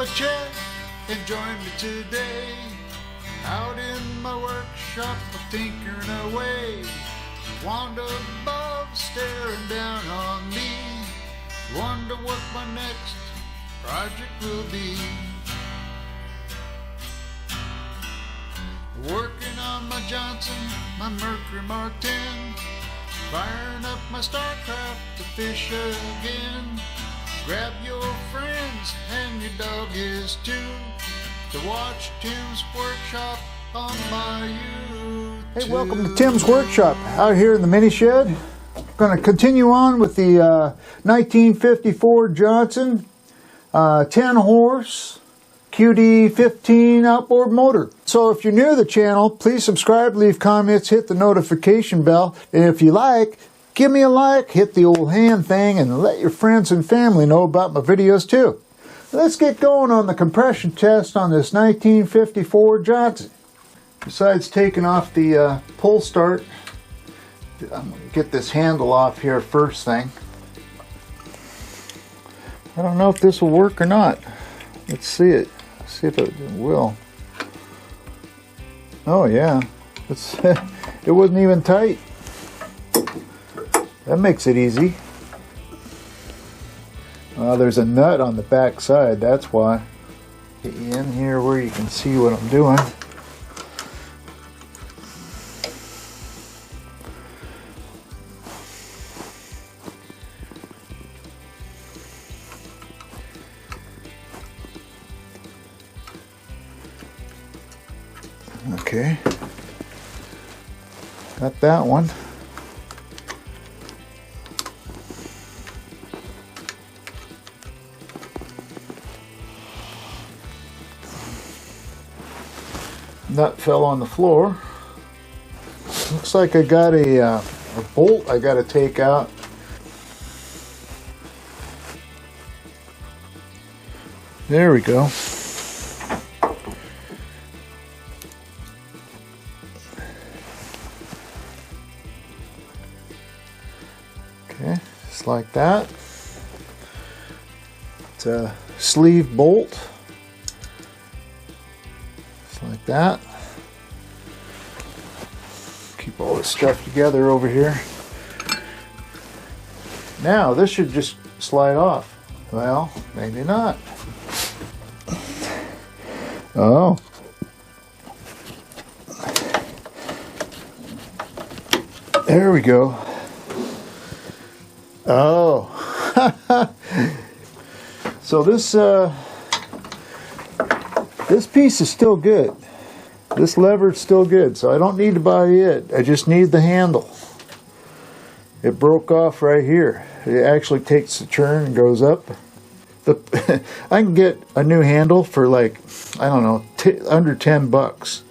a chair and join me today. Out in my workshop, I'm tinkering away. Wand above staring down on me. Wonder what my next project will be. Working on my Johnson, my Mercury Mark 10. Firing up my StarCraft to fish again. Grab your friends and your dog is too, to watch Tim's Workshop on my YouTube. Hey, welcome to Tim's Workshop out here in the mini shed. Going to continue on with the 1954 Johnson 10 horse QD15 outboard motor. So if you're new to the channel, please subscribe, leave comments, hit the notification bell, and if you like, give me a like, hit the old hand thing, and let your friends and family know about my videos too. Let's get going on the compression test on this 1954 Johnson. Besides taking off the pull start, I'm going to get this handle off here first thing. I don't know if this will work or not. Let's see it. See if it will. Oh yeah, it wasn't even tight. That makes it easy. There's a nut on the back side, that's why. Get you in here where you can see what I'm doing. Okay, got that one. Nut fell on the floor. Looks like I got a bolt I got to take out. There we go. Okay, just like that. It's a sleeve bolt. Just like that. Keep all this stuff together over here. Now, this should just slide off. Well, maybe not. Oh. There we go. Oh. So this piece is still good. This lever's still good, so I don't need to buy it. I just need the handle. It broke off right here. It actually takes the turn and goes up. I can get a new handle for like, I don't know, under 10 bucks.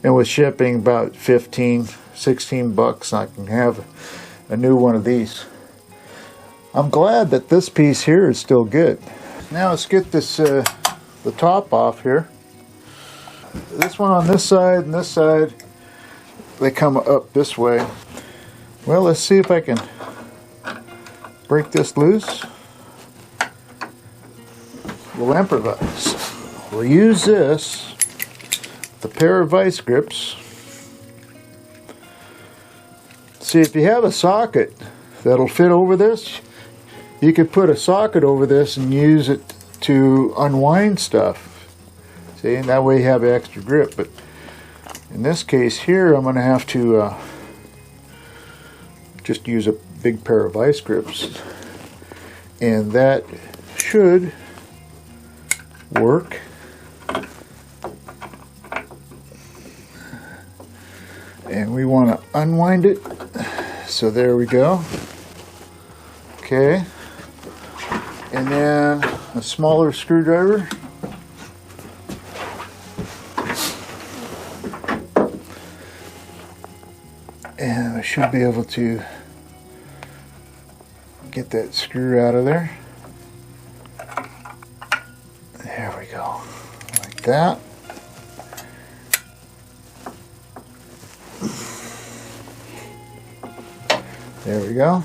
And with shipping about 15, 16 bucks, I can have a new one of these. I'm glad that this piece here is still good. Now let's get this the top off here. This one on this side and this side, they come up this way. Well, let's see if I can break this loose. We'll improvise. We'll use this, the pair of vice grips. See, if you have a socket that'll fit over this, you could put a socket over this and use it to unwind stuff. See, and that way you have extra grip. But in this case here, I'm going to have to just use a big pair of vice grips. And that should work. And we want to unwind it. So there we go. Okay. And then a smaller screwdriver. And I should be able to get that screw out of there. There we go. Like that. There we go.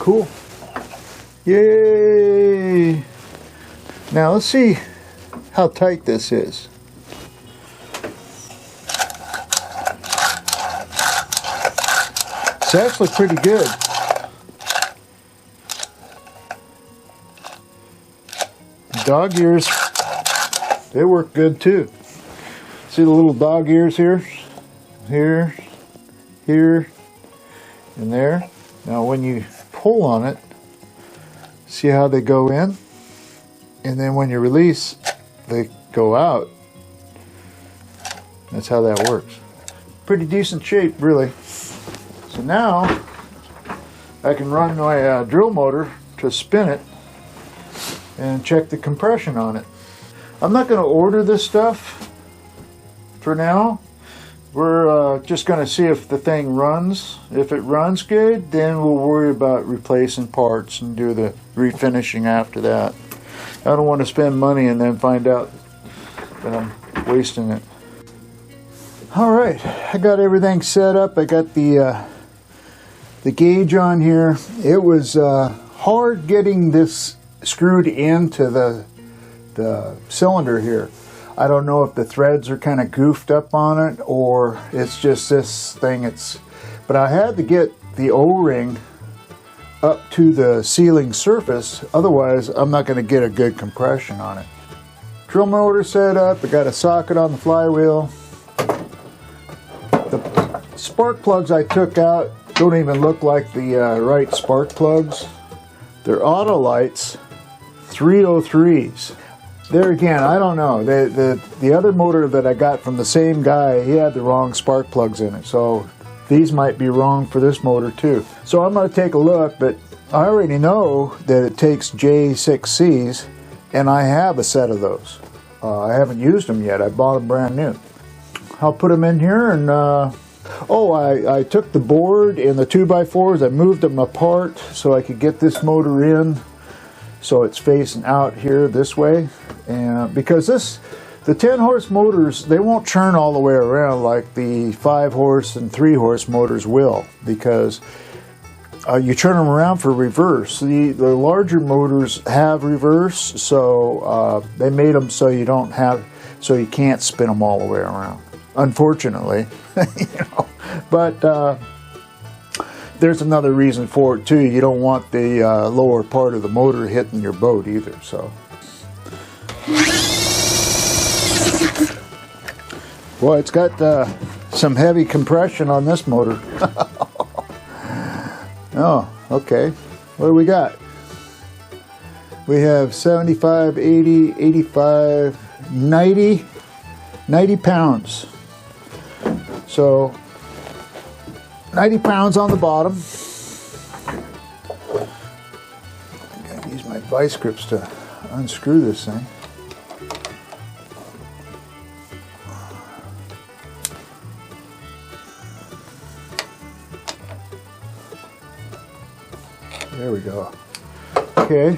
Cool. Yay! Now let's see how tight this is. It's actually pretty good. Dog ears, they work good too. See the little dog ears here? Here, here, and there. Now when you pull on it, see how they go in? And then when you release, they go out. That's how that works. Pretty decent shape, really. So now, I can run my drill motor to spin it and check the compression on it. I'm not going to order this stuff for now. We're just going to see if the thing runs. If it runs good, then we'll worry about replacing parts and do the refinishing after that. I don't want to spend money and then find out that I'm wasting it. Alright, I got everything set up. I got the gauge on here. It was hard getting this screwed into the cylinder here. I don't know if the threads are kind of goofed up on it or it's just this thing. But I had to get the O-ring up to the sealing surface, otherwise I'm not going to get a good compression on it. Drill motor set up. I got a socket on the flywheel. The spark plugs I took out don't even look like the right spark plugs. They're Autolites 303s. There again, I don't know. The other motor that I got from the same guy, he had the wrong spark plugs in it. So these might be wrong for this motor too. So I'm going to take a look, but I already know that it takes J6Cs, and I have a set of those. I haven't used them yet. I bought them brand new. I'll put them in here and I took the board and the 2x4s, I moved them apart so I could get this motor in so it's facing out here this way. And because the 10 horse motors, they won't churn all the way around like the 5 horse and 3 horse motors will, because you turn them around for reverse. The larger motors have reverse, so they made them so you can't spin them all the way around. Unfortunately, But there's another reason for it too. You don't want the lower part of the motor hitting your boat either. So, boy, it's got some heavy compression on this motor. Oh, okay. What do we got? We have 75, 80, 85, 90 pounds. So 90 pounds on the bottom. I gotta use my vice grips to unscrew this thing. There we go. Okay.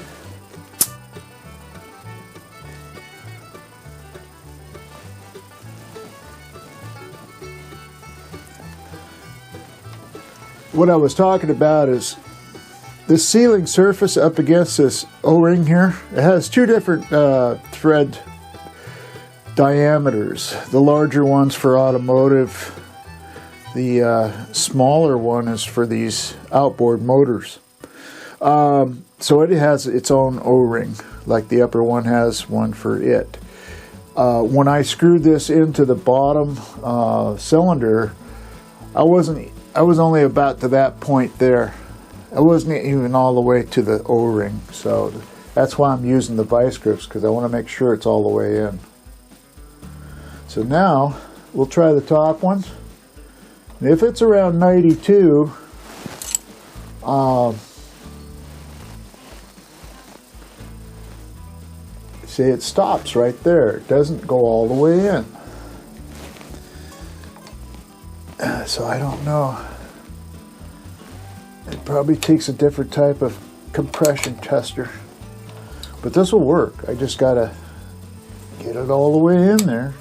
What I was talking about is this sealing surface up against this O-ring here. It has two different thread diameters. The larger one's for automotive. The smaller one is for these outboard motors. So it has its own O-ring, like the upper one has one for it. When I screwed this into the bottom cylinder, I was only about to that point there. I wasn't even all the way to the O-ring, so that's why I'm using the vice grips, because I want to make sure it's all the way in. So now we'll try the top one. If it's around 92, see, it stops right there. It doesn't go all the way in. So I don't know. It probably takes a different type of compression tester. But this will work. I just gotta get it all the way in there.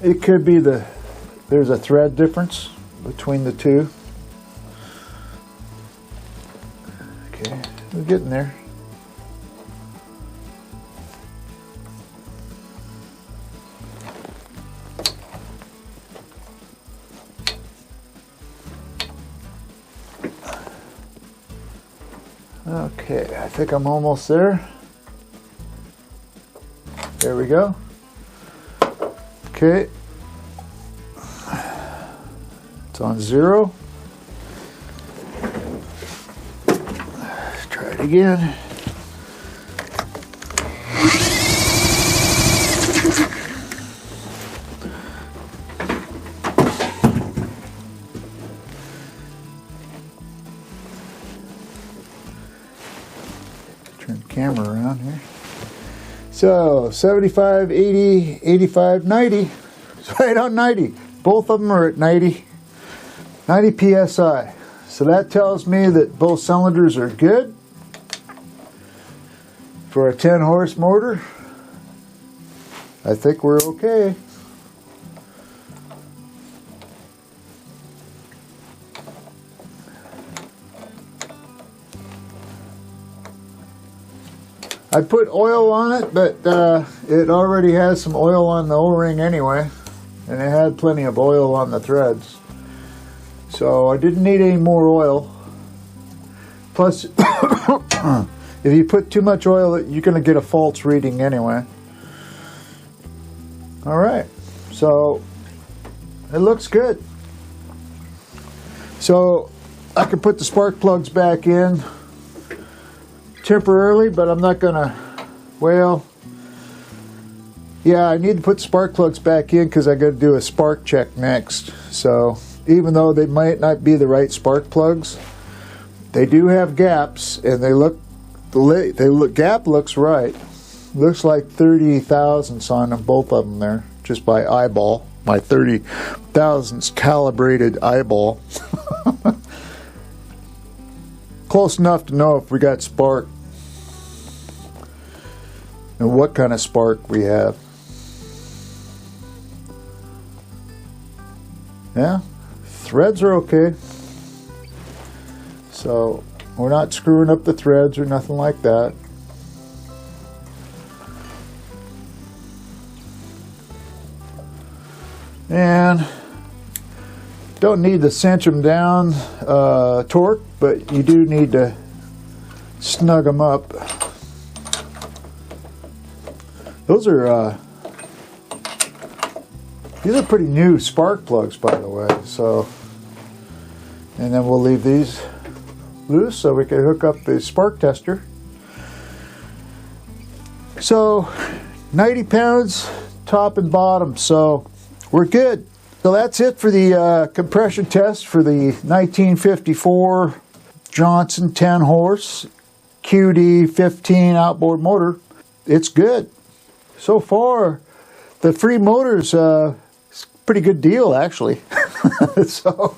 It could be there's a thread difference. between the two. Okay, we're getting there. Okay, I think I'm almost there. There we go. Okay. It's on 0. Let's try it again. Turn the camera around here. So 75, 80, 85, 90. It's right on 90. Both of them are at 90 psi. So that tells me that both cylinders are good for a 10 horse motor. I think we're okay. I put oil on it, but it already has some oil on the O-ring anyway, and it had plenty of oil on the threads. So I didn't need any more oil. Plus, if you put too much oil, you're going to get a false reading anyway. Alright, so it looks good. So I can put the spark plugs back in temporarily, but I'm not gonna, well, yeah, I need to put spark plugs back in because I got to do a spark check next. So even though they might not be the right spark plugs, they do have gaps, and gap looks right. Looks like 30 thousandths on them, both of them there, just by eyeball. My 30 thousandths calibrated eyeball. Close enough to know if we got spark and what kind of spark we have. Yeah, threads are okay. So we're not screwing up the threads or nothing like that. And don't need to cinch them down torque, but you do need to snug them up. Those are these are pretty new spark plugs, by the way. So, and then we'll leave these loose so we can hook up the spark tester. So 90 pounds top and bottom, so we're good. So that's it for the compression test for the 1954 Johnson 10 horse QD 15 outboard motor. It's good. So far, the free motor's a pretty good deal, actually. So,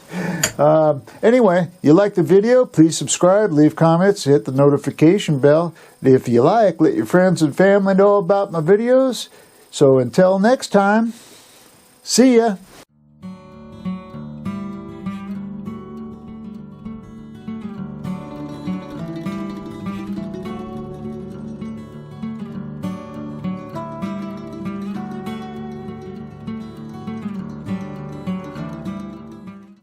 anyway, you like the video, please subscribe, leave comments, hit the notification bell. If you like, let your friends and family know about my videos. So until next time, see ya.